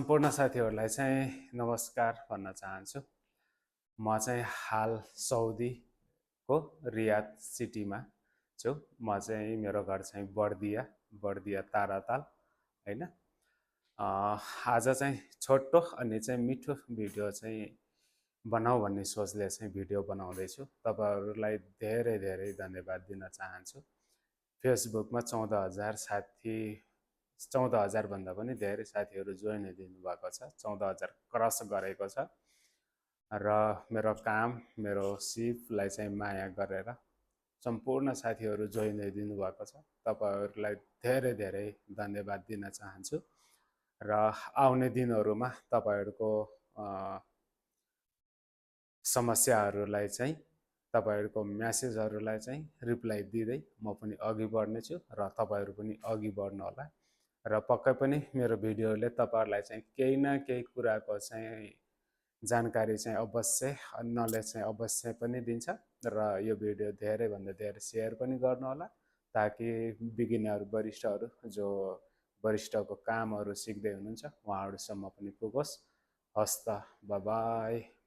सम्पूर्ण साथीहरूलाई चाहिँ नमस्कार भन्न चाहन्छु। म चाहिँ हाल सौदीको रियाद सिटीमा छु। म चाहिँ मेरो घर चाहिँ बर्दिया ताराताल हैन। आज चाहिँ छोटो अनि चाहिँ मिठो भिडियो चाहिँ बनाऊ भन्ने सोचले चाहिँ भिडियो बनाउँदैछु। तपाईहरुलाई धेरै धेरै धन्यवाद दिन चाहन्छु। फेसबुकमा 14,000 साथी 14,000 भन्दा पनि धेरै साथीहरू जोइन दिनु भएको छ। 14,000 क्रस गरेको छ र मेरो काम मेरो सिपलाई चाहिँ माया गरेर सम्पूर्ण साथीहरू जोइन दिनु भएको छ। तपाईहरुलाई धेरै धेरै धन्यवाद दिन चाहन्छु र आउने दिनहरुमा तपाईहरुको समस्याहरूलाई चाहिँ तपाईहरुको मेसेजहरूलाई चाहिँ रिप्लाई दिँदै म पनि अघि बढ्ने छु र तपाईहरु पनि अघि बढ्नु होला र पक्कै पनि मेरो भिडियोले तपाईहरुलाई चाहिँ केही न केही कुराको चाहिँ जानकारी चाहिँ अवश्य नलेज चाहिँ अवश्य पनि दिन्छ र यो भिडियो धेरै भन्दा धेरै शेयर पनि गर्नु होला ताकि बिगिनर वरिष्ठहरू जो वरिष्ठको कामहरू सिक्दै हुनुहुन्छ उहाँहरुसम्म पनि पुगोस्। हस्त बाय बाय।